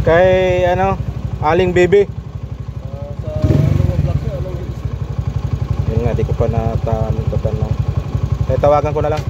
Kay ano, Aling Baby. Sa anong vlog niya, anong gusto? Yun nga, di ko pa natanong. Kaya tawagan ko na lang.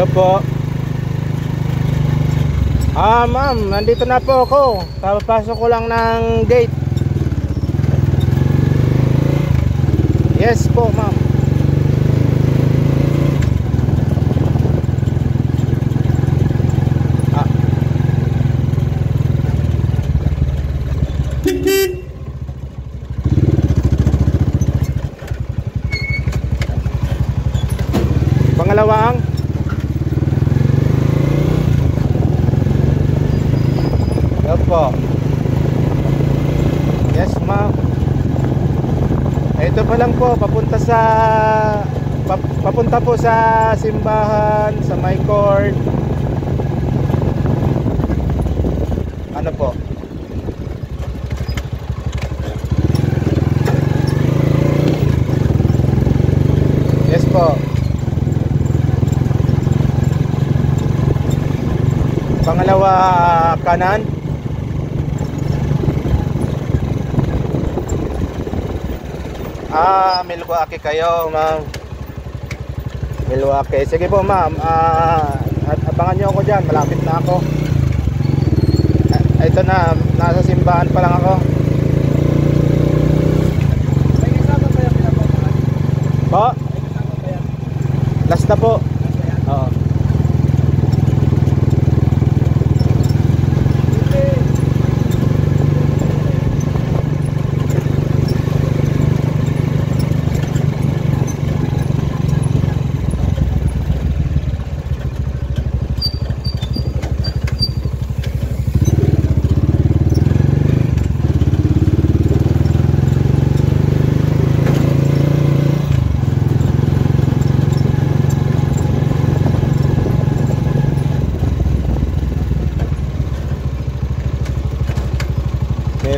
Hello po. Ma'am, nandito na po ako. Papasok ko lang ng gate. Yes po, ma'am. Pangalawang po. Yes, ma'am. Ito pa lang po, papunta po sa simbahan, sa my court. Ano po? Yes po. Pangalawa, kanan. Milwaukee kayo, ma'am. Milwaukee. Sige po, ma'am. Abangan nyo ako dyan. Malapit na ako. Ito na. Nasa simbahan pa lang ako. May kasama pa yung pinapapangan? Po? May kasama pa yan? Last na po. Oo.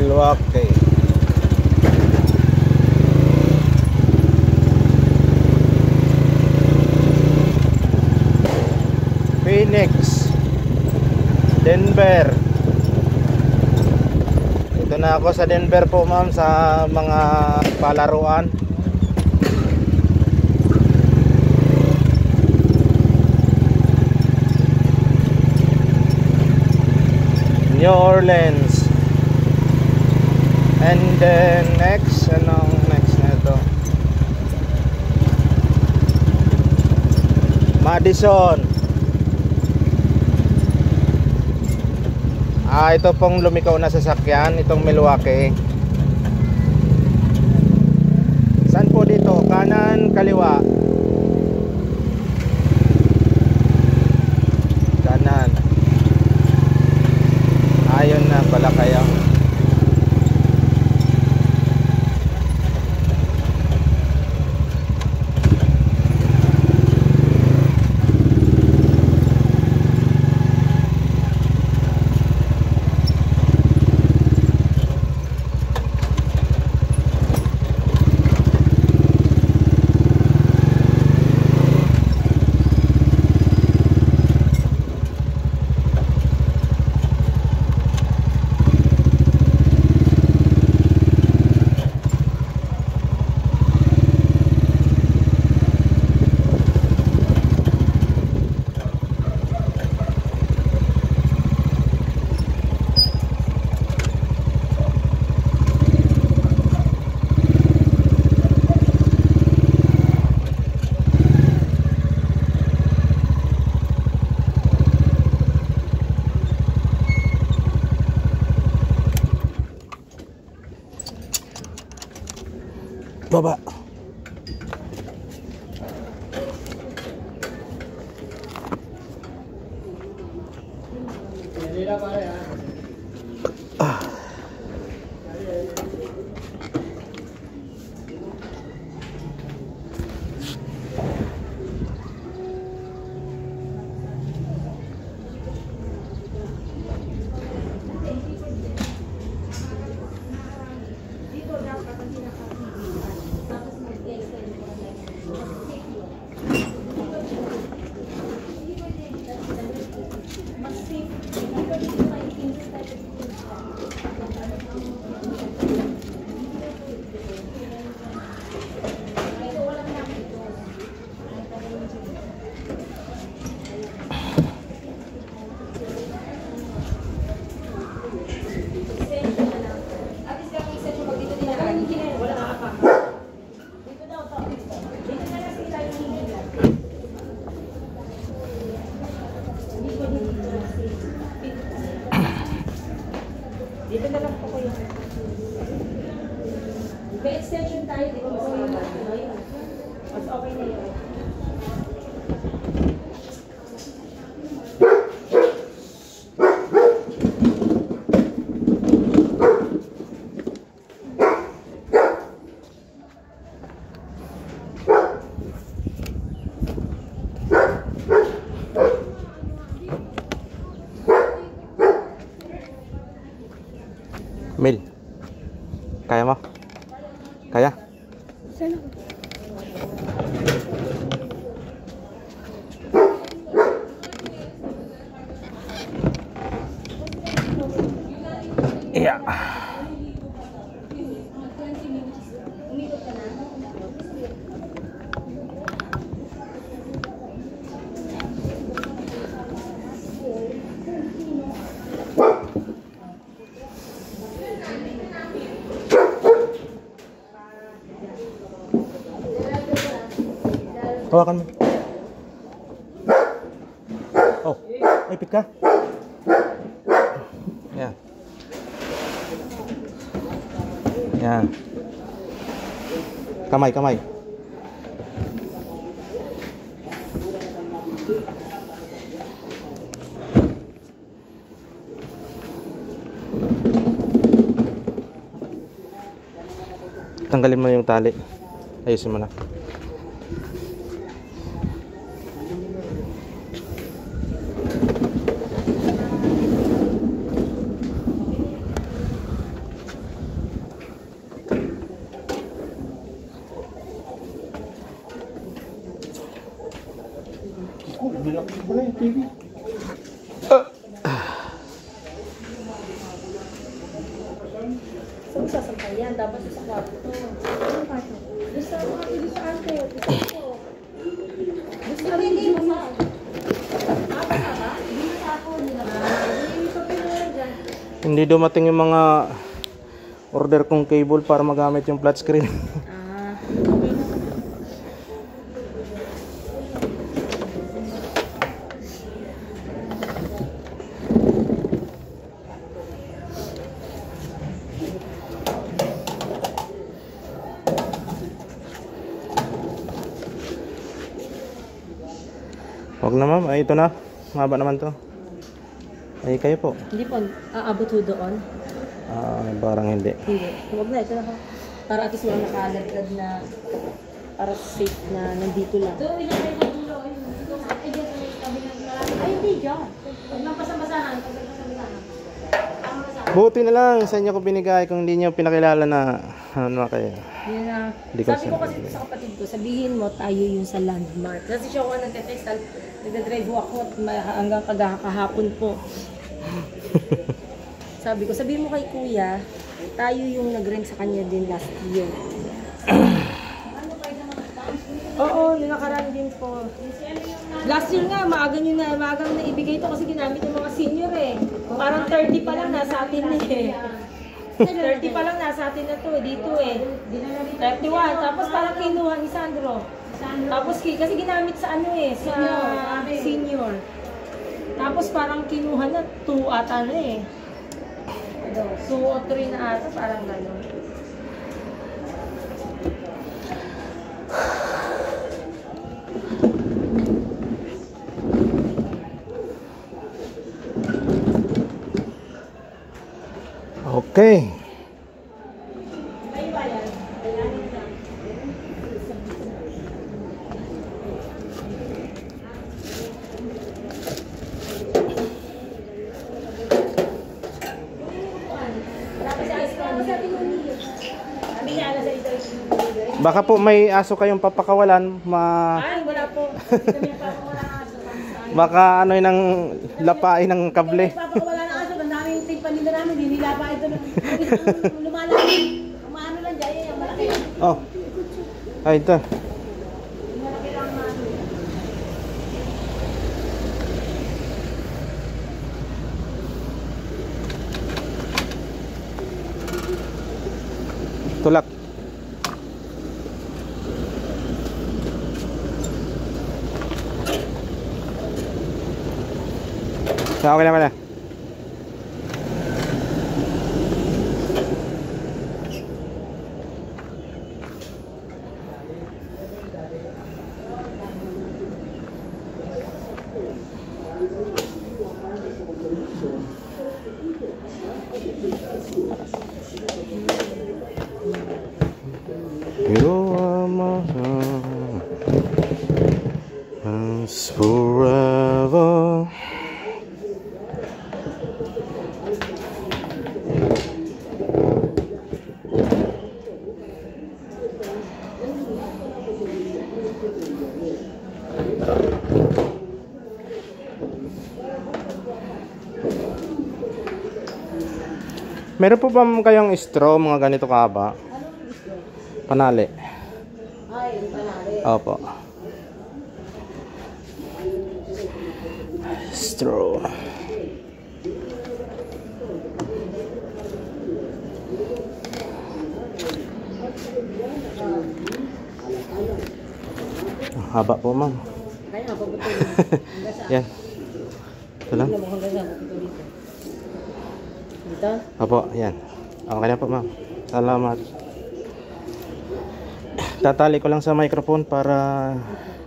Milwaukee. Phoenix, Denver. Ito na ako sa Denver po ma'am, sa mga palaruan. New Orleans. And then next, anong next na ito? Madison. Ito pong lumikaw na sasakyan, itong Milwaukee. Saan po dito? Kanan, kaliwa? Kanan. Ayun na pala kayo. Baba. Dito na lang po kayo. May extension tayo, di ba? Mas okay na yun. Mil, kaya mo? Kaya? Sana. Iya. Hawakan mo. Oh, ipit ka. Yan. Yan. Kamay, kamay. Tanggalin mo yung tali. Ayusin mo na. TV. So, sasampay yan. Dapat sa kwarto. Ano kwarto? Doon sa mga pili sa ante. Doon sa pili mo. Apa ka ba? Hindi na ako nila. Hindi ko pinula dyan. Hindi dumating yung mga order kong cable para magamit yung flat screen. Ah, okay na. Huwag na ma'am, ay ito na. Mahaba naman to. Ay kayo po. Hindi po, aabot ho doon. Parang hindi. Hindi. Huwag na, ito na ho. Para at least walang nakalaglag na para safe na nandito lang. Ay, hindi dyan. Huwag nang pasang-basahan. Buti na lang sa inyo ko binigay kung hindi nyo pinakilala na ano kayo. Yun na. Hindi ko Sabi ko kasi sa kapatid ko, sabihin mo tayo yung sa landmark. Kasi siya ko nagte-text, nagdadrive ako at hanggang kahapon po. Sabi ko, sabihin mo kay kuya, tayo yung nag-rent sa kanya din last year. Oo, yung nakaraan din po. Last year nga, maagang na ibigay ito kasi ginamit ng mga senior eh. Parang 30 pa lang nasa atin eh. 30 pa lang nasa atin na to eh, dito eh. 31, tapos parang kinuha ni Sandro. Tapos kasi ginamit sa ano eh, sa senior. Tapos parang kinuha na 2 ata na eh. 2 o 3 na ata, parang gano'n. Okay. Baka po may aso kayong papakawalan, Ay, wala po. Hindi kami nagpapawala ng aso. baka ano yun ang lapain ng kable. Nagpapawala ng aso. Ang daming tape nila namin. Hindi nilapa ito. Lumalaki. Umaano lang dyan. Yung malaki. Oh. Ay, ito. Malaki lang namin. Tulak. So, okay naman na. You are my home, and forever. Meron po ba kayong straw, mga ganito kahaba? Panali. Ay, panali. Opo. Straw. Haba po, ma'am. Kaya nga, pabuto hanggang sa. Yan. Ito lang. Hanggang sa, pabuto dito. Dito? Opo, yan. Okay na po, ma'am. Salamat. Tatali ko lang sa microphone para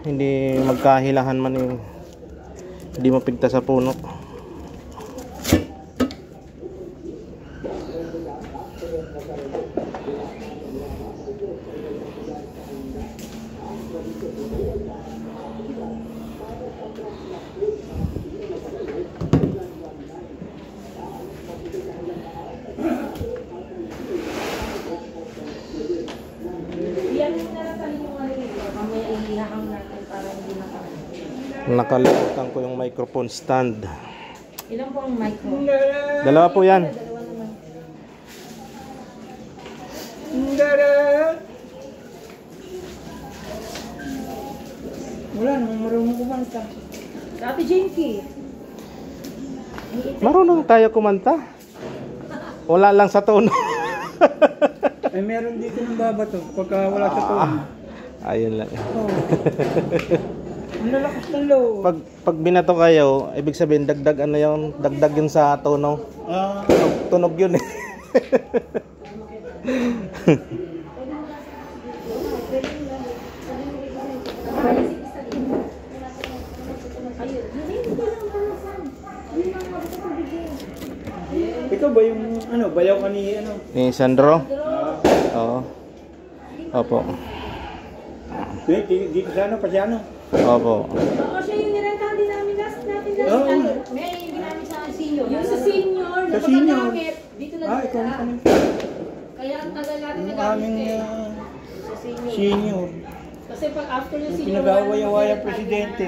hindi magkahilahan man yung hindi mapigta sa puno. Nakalimutan ko yung microphone stand. Ilan po ang mic mo? Dalawa po yan. Dalawa naman. Wala naman marunong kumanta. Ate Jinky. Marunong tayo kumanta. Wala lang sa tono. Ay meron dito ng babato pagka wala sa tono. Ayun lang. Oh. Ang lalakas ng loob. Pag binato kayo, ibig sabihin dagdag ano yung dagdag yun sa tono. Tunog yun eh. Ikaw ba yung ano, bayaw ka ni ano? Ni Sandro? Oo. Opo. Dito sa ano, pa si ano? Opo. Oo, siya yung nirentahan din namin last natin. Oo. May yung ginamit sa senior. Yung sa senior. Sa senior. napagamit, Dito na Ikaw na kami. Kaya ang tagal natin Yung nagamit aming eh. Sa senior. senior. Kasi pag after yung senior. Pinag-away-away ang presidente.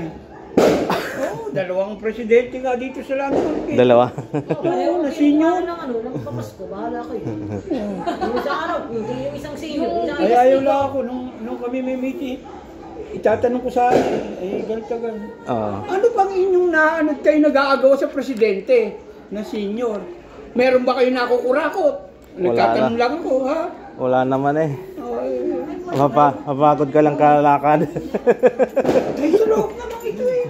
Oo, dalawang presidente nga dito sa Lantol. Dalawa. Oo, na senior. Ng ano, ng pamasko, bahala kayo. Yung isang araw, yung isang senior. Ay ayaw lang ako nung kami may meeting. Itatanong ko sa ay galtagan. Oo. Ano bang inyong naanod kayo nag-aagaw sa presidente na senior? Meron ba kayo nakukurakot? Nagtatanong lang ako, ha? Wala naman eh. Ay, Mapagod ka lang kalakad. ay sa loob naman ito eh.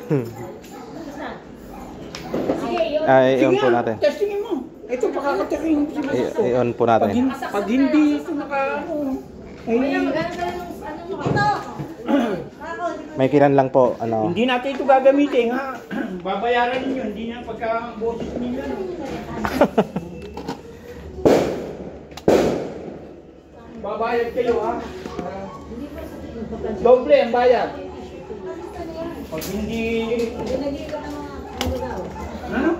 Sige, yun. Ay, Sige i-on po nga, natin. testingin mo. Ito pakakatakin si Gusto. I-on po natin. Pag hindi ito naka ano, ay Maganda ka lang ano mo. Ito. May kiran lang po. Ano. hindi natin ito gagamitin ha. Babayaran ninyo, hindi na pagka boses ninyo. No? Babayad kayo ha. Doble ang bayad. Pag hindi... Nagiging ka ng mga ano daw. Ano?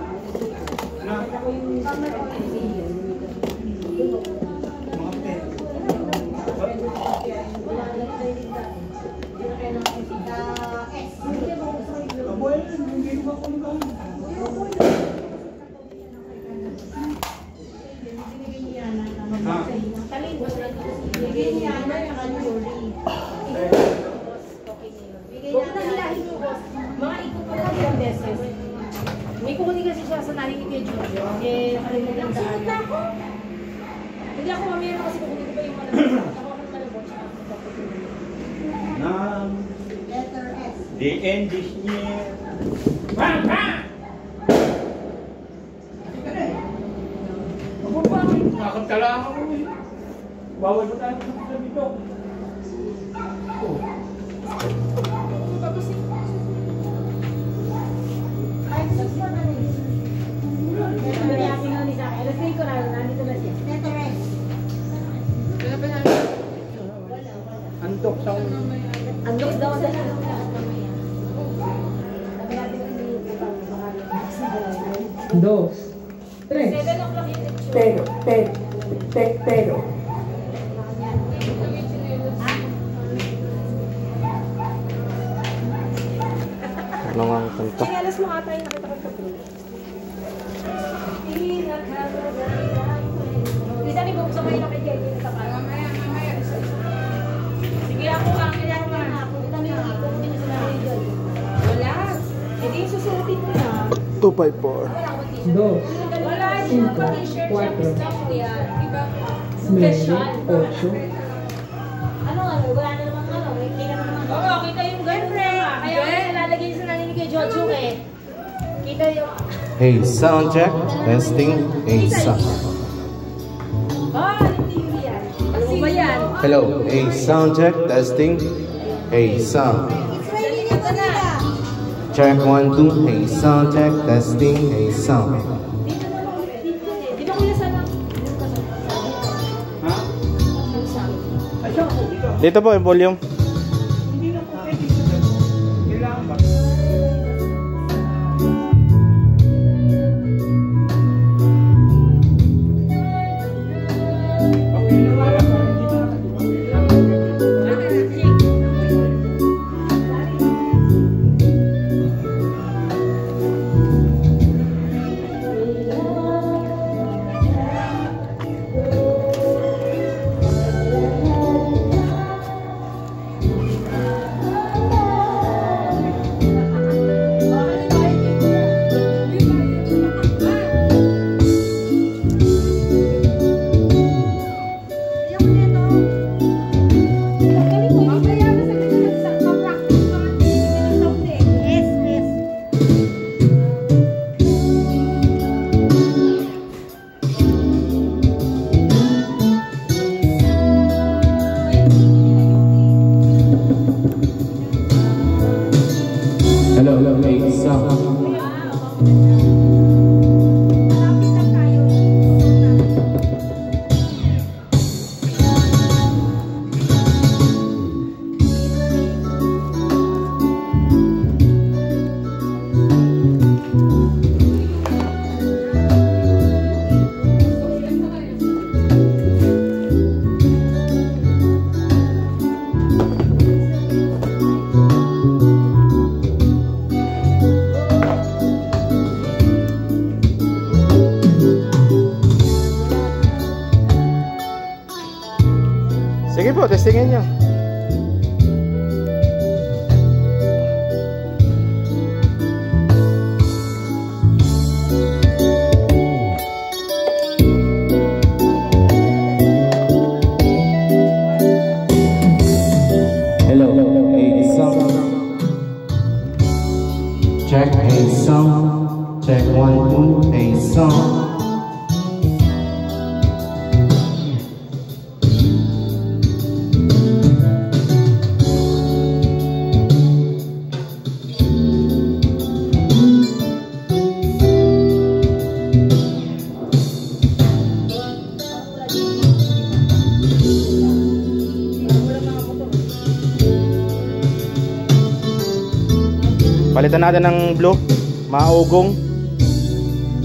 Na? Ako yung senior. Mga pet. Abuel, hindi ba kung Mga ikot ko lang ilang beses. May kukunin kasi siya sa naling kay Jojo. Eh, nakalimutan daan. Hindi ako mamaya na kasi kukunin ko pa yung mga nabasa. Ako ang malabot siya. Nam. The end is near. Bang! Bang! Ako pa, nakakantala ako eh. Bawal mo tayo sa dito. Antok sa Andok daw sa Dos, tres. 7 o'clock yung lecture. Pero. Ano nga ang kanta? Sinalas mo ata yung nakita ko sa group. Isa ni Bong sa may nakikita yung sa kanya. Sige ako ang kailangan na ako. Ito na yung ikot din sa radio. Wala. Hindi yung susuotin mo na. 254. Wala akong t-shirt. Dos, Wala yung t-shirt. Cuatro. Siya gusto ko yan. Diba? nueve, Special. ocho. Ano nga, wala na naman ano. Kita naman. Oo, kita yung girlfriend. Kaya nilalagay sa nanin kay Jojo eh. Kita yung... Hey, sound check. Testing. Hey, sound. Hindi yun yan. Ano ba yan? Hello. Hey, sound check. Testing. Hey, sound. Check 1, 2. Hey, sound check. Testing. Hey, sound. Di ba kuya sana? Ha? Ay, siya ako dito. Dito po yung volume. Hindi na po pwede dito. Kailangan ba? Pag pinawala ko, hindi na nakatiwa. po, testingin nyo. Hello, hey sound. Check, hey sound. Check 1, 2, hey sound. Palitan natin ng blue, maugong.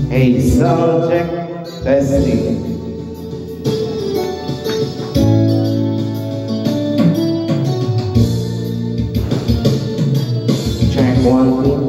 Hey sound check, testing. Check 1, 2,